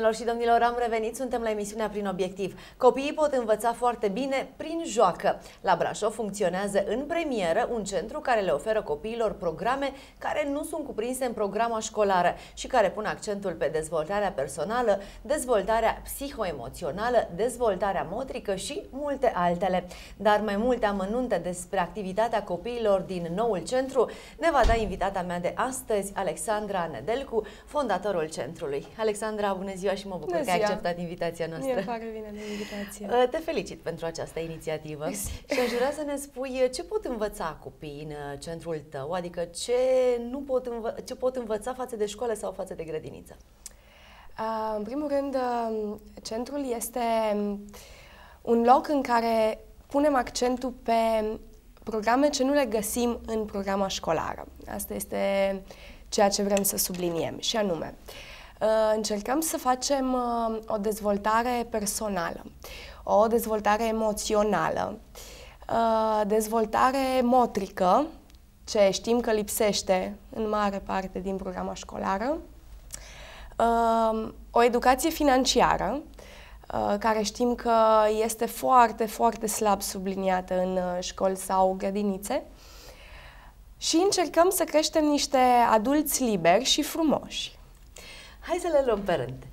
Doamnelor și domnilor, am revenit, suntem la emisiunea Prin Obiectiv. Copiii pot învăța foarte bine prin joacă. La Brașov funcționează în premieră un centru care le oferă copiilor programe care nu sunt cuprinse în programa școlară și care pun accentul pe dezvoltarea personală, dezvoltarea psihoemoțională, dezvoltarea motrică și multe altele. Dar mai multe amănunte despre activitatea copiilor din noul centru ne va da invitata mea de astăzi, Alexandra Nedelcu, fondatorul centrului. Alexandra, bună ziua și mă bucur că ai acceptat invitația noastră. Mie pare bine de invitație. Te felicit pentru această inițiativă. Și aș vrea să ne spui ce pot învăța copiii în centrul tău, adică ce pot învăța față de școală sau față de grădiniță? În primul rând, centrul este un loc în care punem accentul pe programe ce nu le găsim în programa școlară. Asta este ceea ce vrem să subliniem, și anume, încercăm să facem o dezvoltare personală, o dezvoltare emoțională, dezvoltare motrică, ce știm că lipsește în mare parte din programa școlară, o educație financiară, care știm că este foarte, foarte slab subliniată în școli sau grădinițe, și încercăm să creștem niște adulți liberi și frumoși. Hai să le luăm pe rând.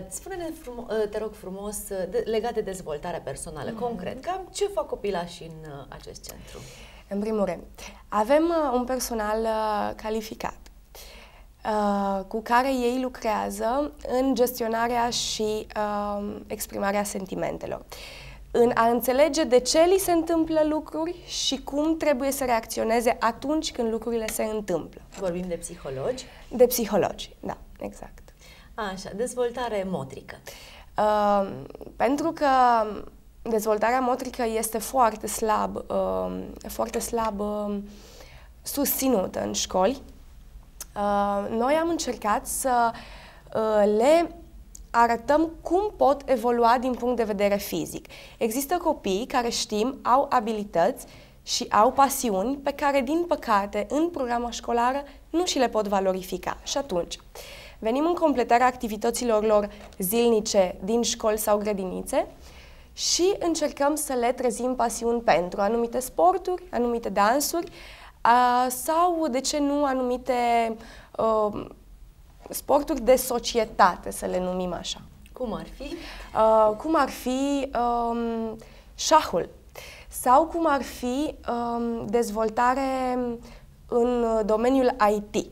Spune-ne, te rog frumos, legat de dezvoltarea personală, concret, cam ce fac copilașii în acest centru? În primul rând, avem un personal calificat, cu care ei lucrează în gestionarea și exprimarea sentimentelor, în a înțelege de ce li se întâmplă lucruri și cum trebuie să reacționeze atunci când lucrurile se întâmplă. Vorbim de psihologi? De psihologi, da, exact. Așa, dezvoltare motrică. Pentru că dezvoltarea motrică este foarte slab susținută în școli, noi am încercat să le arătăm cum pot evolua din punct de vedere fizic. Există copii care știm, au abilități și au pasiuni pe care, din păcate, în programa școlară nu și le pot valorifica. Și atunci, venim în completarea activităților lor zilnice din școli sau grădinițe și încercăm să le trezim pasiuni pentru anumite sporturi, anumite dansuri sau, de ce nu, anumite sporturi de societate, să le numim așa. Cum ar fi? Cum ar fi șahul sau cum ar fi dezvoltare în domeniul IT,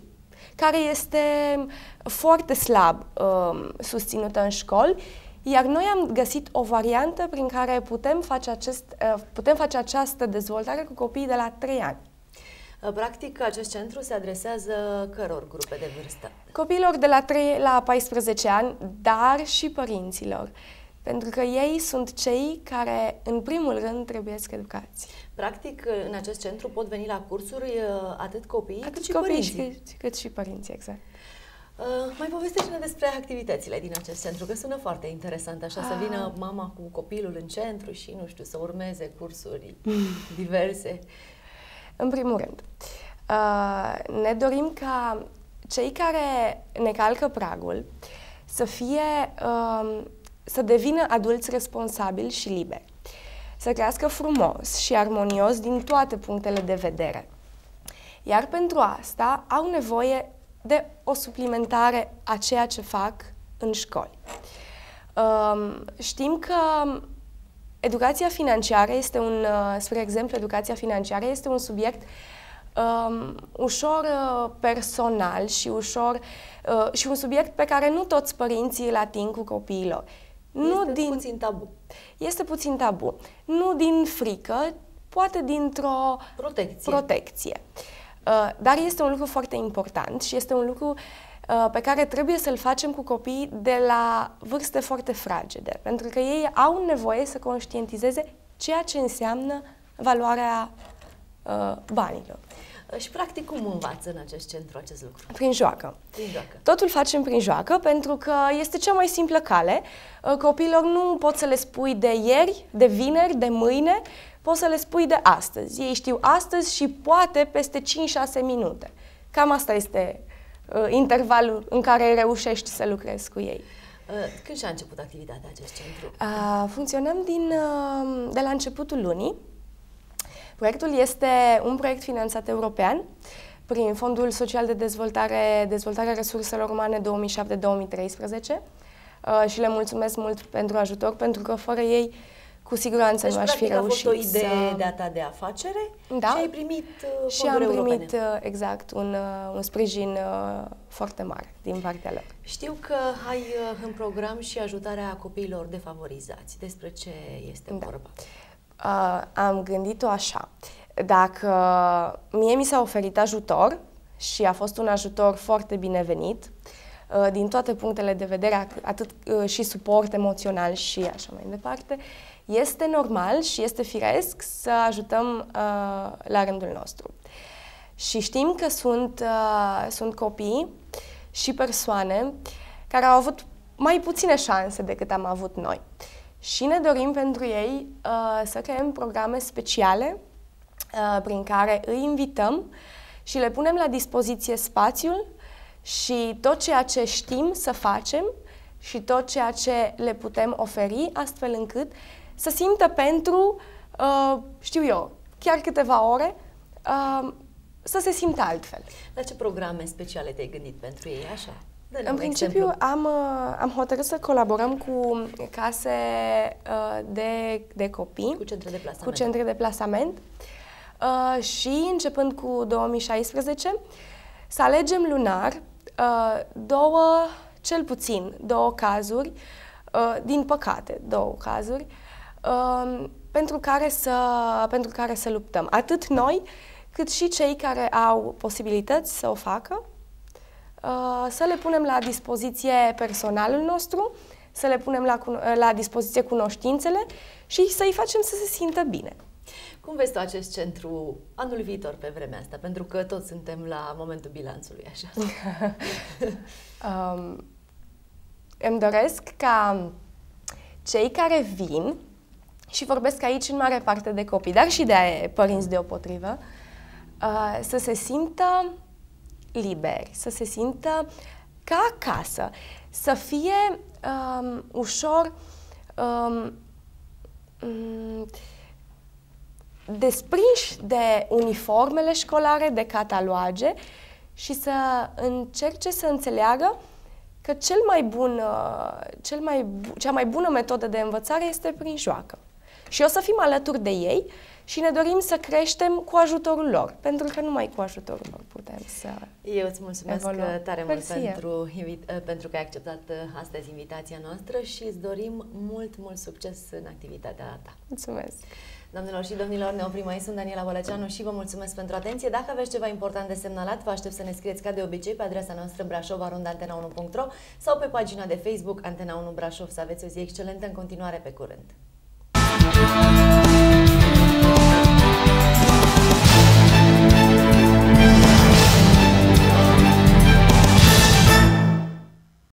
care este foarte slab susținută în școli, iar noi am găsit o variantă prin care putem face această dezvoltare cu copiii de la 3 ani. Practic, acest centru se adresează căror grupe de vârstă? Copiilor de la 3 la 14 ani, dar și părinților, pentru că ei sunt cei care, în primul rând, trebuie să educați. Practic, în acest centru pot veni la cursuri atât copiii cât și părinții. părinții. Cât și părinții, exact. Mai povestește-ne despre activitățile din acest centru, că sună foarte interesant, așa, să vină mama cu copilul în centru și, nu știu, să urmeze cursuri diverse. În primul rând, ne dorim ca cei care ne calcă pragul să devină adulți responsabili și liberi, să crească frumos și armonios din toate punctele de vedere. Iar pentru asta au nevoie de o suplimentare a ceea ce fac în școli. Știm că educația financiară este spre exemplu, educația financiară este un subiect ușor personal și un subiect pe care nu toți părinții îl ating cu copiilor. Puțin tabu. Este puțin tabu. Nu din frică, poate dintr-o protecție. Dar este un lucru foarte important și este un lucru pe care trebuie să-l facem cu copiii de la vârste foarte fragede, pentru că ei au nevoie să conștientizeze ceea ce înseamnă valoarea banilor. Și practic cum învață în acest centru acest lucru? Prin joacă. Prin joacă. Totul facem prin joacă, pentru că este cea mai simplă cale. Copiilor nu poți să le spui de ieri, de vineri, de mâine, poți să le spui de astăzi. Ei știu astăzi și poate peste 5-6 minute. Cam asta este intervalul în care reușești să lucrezi cu ei. Când și-a început activitatea acest centru? Funcționăm de la începutul lunii. Proiectul este un proiect finanțat european prin Fondul Social de Dezvoltarea Resurselor Umane 2007-2013 și le mulțumesc mult pentru ajutor, pentru că fără ei cu siguranță nu aș fi reușit. A fost o idee de-a ta de afacere și ai primit fonduri europene. Și am primit, exact, un sprijin foarte mare din partea lor. Știu că ai în program și ajutarea copiilor defavorizați. Despre ce este vorba? Am gândit-o așa. Dacă mie mi s-a oferit ajutor și a fost un ajutor foarte binevenit, din toate punctele de vedere, atât și suport emoțional și așa mai departe, este normal și este firesc să ajutăm la rândul nostru. Și știm că sunt copii și persoane care au avut mai puține șanse decât am avut noi. Și ne dorim pentru ei să creăm programe speciale prin care îi invităm și le punem la dispoziție spațiul și tot ceea ce știm să facem și tot ceea ce le putem oferi, astfel încât să simtă pentru, știu eu, chiar câteva ore, să se simtă altfel. La ce programe speciale te-ai gândit pentru ei, așa? În principiu am hotărât să colaborăm cu case de copii, cu centre de plasament și începând cu 2016 să alegem lunar cel puțin două cazuri, din păcate, două cazuri, pentru care să luptăm. Atât noi, cât și cei care au posibilități să o facă, să le punem la dispoziție personalul nostru, să le punem la dispoziție cunoștințele și să-i facem să se simtă bine. Cum vezi tu acest centru anul viitor pe vremea asta? Pentru că toți suntem la momentul bilanțului, așa. Îmi doresc ca cei care vin, și vorbesc aici în mare parte de copii, dar și de părinți deopotrivă, să se simtă liberi, să se simtă ca acasă, să fie ușor desprinși de uniformele școlare, de cataloage și să încerce să înțeleagă că cea mai bună metodă de învățare este prin joacă. Și o să fim alături de ei și ne dorim să creștem cu ajutorul lor, pentru că numai cu ajutorul lor putem să Eu îți mulțumesc tare mult pentru că ai acceptat astăzi invitația noastră și îți dorim mult succes în activitatea ta. Mulțumesc! Doamnelor și domnilor, ne oprim aici. Sunt Daniela Bălăceanu și vă mulțumesc pentru atenție. Dacă aveți ceva important de semnalat, vă aștept să ne scrieți ca de obicei pe adresa noastră brașov@antena1.ro sau pe pagina de Facebook Antena 1 Brașov. Să aveți o zi excelentă în continuare, pe curând!